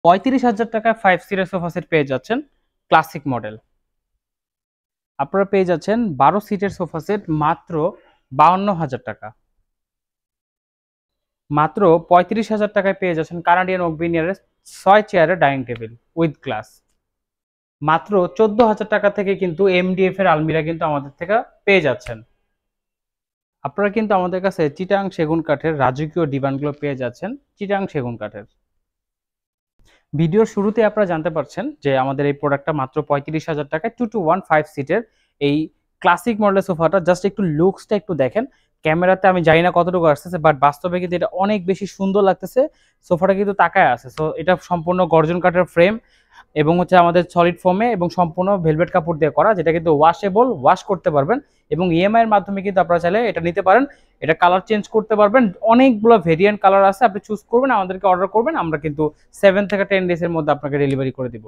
35,000 টাকায় 5 সিটের sofa set পেয়ে যাচ্ছেন ক্লাসিক মডেল। আপনারা পেয়ে যাচ্ছেন 12 সিটের সোফা সেট মাত্র 52,000 টাকা। মাত্র 35,000 টাকায় পেয়ে যাচ্ছেন কানাডিয়ান ওক ভিনিয়ারের 6 চেয়ারের ডাইনিং টেবিল উইথ গ্লাস। মাত্র 14,000 টাকা থেকে কিন্তু এমডিএফ এর আলমিরা কিন্তু আমাদের থেকে পেয়ে যাচ্ছেন। আপনারা কিন্তু আমাদের কাছে চিটাং সেগুন কাঠের রাজকীয় ডিভানগুলো পেয়ে যাচ্ছেন চিটাং সেগুন কাঠের। ভিডিওর শুরুতে আপনারা জানতে পারছেন যে আমাদের এই প্রোডাক্টটা মাত্র 35,000 টাকায় 2 to 1 5 সিটের এই ক্লাসিক মডেলের সোফাটা। জাস্ট একটু লুকসটা একটু দেখেন। ক্যামেরাতে আমি জানি না কতটুকু আসতেছে, বাট বাস্তবে কিন্তু এটা অনেক বেশি সুন্দর লাগতেছে। সোফাটা কিন্তু তাকায় আছে। সো এটা সম্পূর্ণ গর্জন কাঠের ফ্রেম এবং হচ্ছে আমাদের সলিড ফোমে এবং সম্পূর্ণ ভেলভেট কাপড় দিয়ে করা, যেটা কিন্তু ওয়াশেবল, ওয়াশ করতে পারবেন এবং ইএমআই এর মাধ্যমে কিন্তু আপনারা চাইলে এটা নিতে পারেন। এটা কালার চেঞ্জ করতে পারবেন, অনেকগুলো ভেরিয়েন্ট কালার আছে, আপনি চুজ করবেন, আমাদেরকে অর্ডার করবেন, আমরা কিন্তু 7 থেকে 10 ডেজ এর মধ্যে আপনাকে ডেলিভারি করে দিব।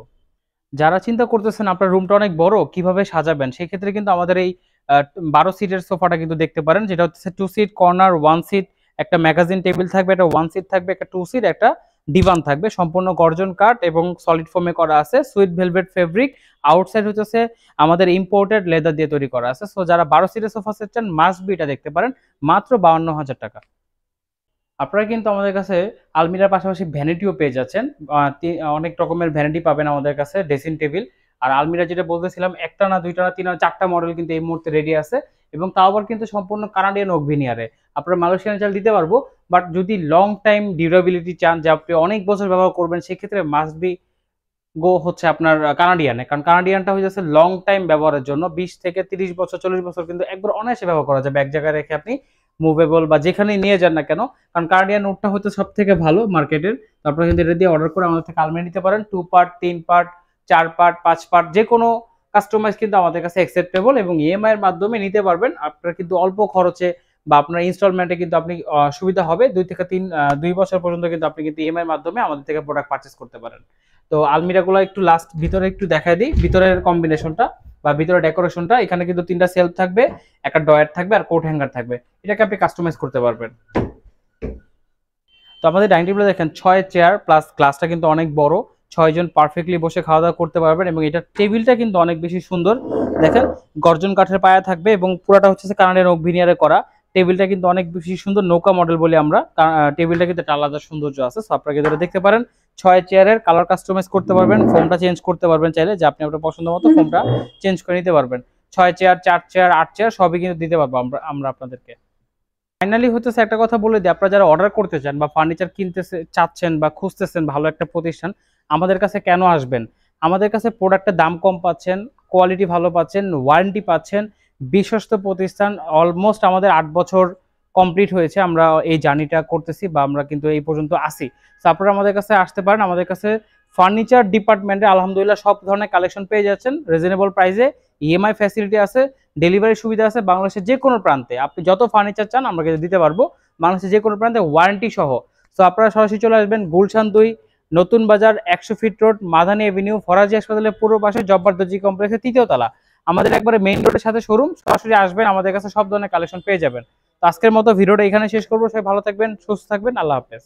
যারা চিন্তা করতেছেন আপনার রুমটা অনেক বড়, কিভাবে সাজাবেন, সেই ক্ষেত্রে কিন্তু আমাদের এই 12 সিটের সোফাটা কিন্তু দেখতে পারেন, যেটা হচ্ছে 2 সিট কর্নার, 1 সিট, একটা ম্যাগাজিন টেবিল থাকবে, একটা 1 সিট থাকবে, একটা 2 সিট, একটা ডিভান থাকবে, সম্পূর্ণ গর্জন কাঠ এবং সলিড ফোমে করা আছে, সুইট ভেলভেট ফেব্রিক, আউটসাইড হচ্ছে আমাদের ইম্পোর্টেড লেদার দিয়ে তৈরি করা আছে। সো যারা 12 সিটের সোফা সেট চান মাস্ট বি এটা দেখতে পারেন মাত্র 52,000 টাকা। আপনারা কিন্তু আমাদের কাছে আলমিরার পাশাপাশি ভ্যানিটিও পেয়ে যাচ্ছেন। অনেক রকমের ভ্যানিটি পাবেন আমাদের কাছে, ড্রেসিং টেবিল আর আলমিরা যেটা বলতেছিলাম, একটা না দুইটা না তিনটা না চারটা মডেল কিন্তু এই মুহূর্তে রেডি আছে এবং তাও আবার কিন্তু সম্পূর্ণ কানাডিয়ান ওক ভিনিয়ারে। আপনারা মালয়েশিয়ান চাল দিতে পারবো, বাট যদি লং টাইম ডিউরেবিলিটি চান যে আপনি অনেক বছর ব্যবহার করবেন, সেক্ষেত্রে মাস্ট বি গো হচ্ছে আপনার কানাডিয়ানে। কারণ কানাডিয়ানটা হয়ে যাচ্ছে লং টাইম ব্যবহারের জন্য, 20 থেকে 30 বছর 40 বছর কিন্তু একবার অনায়াসে ব্যবহার করা যাবে এক জায়গায় রেখে, আপনি মুভেবল বা যেখানেই নিয়ে যান না কেন। কারণ কানাডিয়ান উডটা হচ্ছে সব থেকে ভালো মার্কেটের। তারপরে কিন্তু এটা দিয়ে অর্ডার করে আমাদের থেকে আলমিরা নিতে পারেন, 2 পার্ট, 3 পার্ট, 4 পার্ট, 5 পার্ট, যে কোনো কাস্টমাইজ কিন্তু আমাদের কাছে অ্যাকসেপ্টেবল এবং ইএমআই এর মাধ্যমে নিতে পারবেন। আপনারা কিন্তু অল্প খরচে বা আপনার ইনস্টলমেন্টে কিন্তু আপনি সুবিধা হবে, 2 বছর পর্যন্ত কিন্তু আপনি কিন্তু ইএমআই এর মাধ্যমে আমাদের থেকে প্রোডাক্ট পারচেজ করতে পারেন। তো আলমিরাগুলো একটু লাস্ট ভিতরে একটু দেখাই দিই, ভিতরের কম্বিনেশনটা বা ভিতরে ডেকোরেশনটা। এখানে কিন্তু 3টা সেলফ থাকবে, একটা ডয়ার থাকবে আর কোট হ্যাঙ্গার থাকবে, এটাকে আপনি কাস্টমাইজ করতে পারবেন। তো আমাদের ডাইনিং টেবিলে দেখেন 6 চেয়ার প্লাস গ্লাসটা কিন্তু অনেক বড়, 6 জন পারফেক্টলি বসে খাওয়া দাওয়া করতে পারবেন এবং এটা টেবিলটা কিন্তু অনেক বেশি সুন্দর। দেখেন গর্জন কাঠের পায়া থাকবে এবং পুরাটা হচ্ছে কানাডিয়ান ওক ভিনিয়ারে করা। টেবিলটা কিন্তু অনেক বেশি সুন্দর, নৌকা মডেল বলি আমরা। টেবিলটা কিন্তু একটা আলাদা সৌন্দর্য আছে। সো আপনারা কিন্তু দেখতে পারেন 6 চেয়ারের কালার কাস্টমাইজ করতে পারবেন, ফোমটা চেঞ্জ করতে পারবেন চাইলে, যে আপনি আপনার পছন্দ মতো ফোমটা চেঞ্জ করে নিতে পারবেন। 6 চেয়ার, 4 চেয়ার, 8 চেয়ার সবই কিন্তু দিতে পারবো আমরা আপনাদেরকে। ফাইনালি হচ্ছে একটা কথা বলে দিই, আপনারা যারা অর্ডার করতে চান বা ফার্নিচার কিনতে চাচ্ছেন বা খুঁজতেছেন ভালো একটা প্রতিষ্ঠান, আমাদের কাছে কেন আসবেন? আমাদের কাছে প্রোডাক্টের দাম কম পাচ্ছেন, কোয়ালিটি ভালো পাচ্ছেন, ওয়ারেন্টি পাচ্ছেন, বিশ্বস্ত প্রতিষ্ঠান। অলমোস্ট আমাদের 8 বছর কমপ্লিট হয়েছে আমরা এই জার্নিটা করতেছি বা আমরা কিন্তু এই পর্যন্ত আসি। তো আপনারা আমাদের কাছে আসতে পারেন। আমাদের কাছে ফার্নিচার ডিপার্টমেন্টে আলহামদুলিল্লাহ সব ধরনের কালেকশন পেয়ে যাচ্ছেন রিজনেবল প্রাইসে, ইএমআই ফ্যাসিলিটি আছে, ডেলিভারি সুবিধা আছে। বাংলাদেশের যে কোনো প্রান্তে আপনি যত ফার্নিচার চান আমরা কিন্তু দিতে পারবো, বাংলাদেশের যে কোনো প্রান্তে ওয়ারেন্টি সহ। তো আপনারা সরাসরি চলে আসবেন গুলশান 2 নতুন বাজার 100 fit road, Madani Avenue, Faraji হাসপাতালের পূর্ব পাশে, জব্বার দর্জি কমপ্লেক্সের 3য় তলা। আমাদের একবারে মেইন রোডের সাথে শোরুম, সরাসরি আসবেন, আমাদের কাছে সব ধরনের কালেকশন পেয়ে যাবেন। তো আজকের মতো ভিডিওটা এখানে শেষ করবো। সবাই ভালো থাকবেন, সুস্থ থাকবেন, আল্লাহ হাফেজ।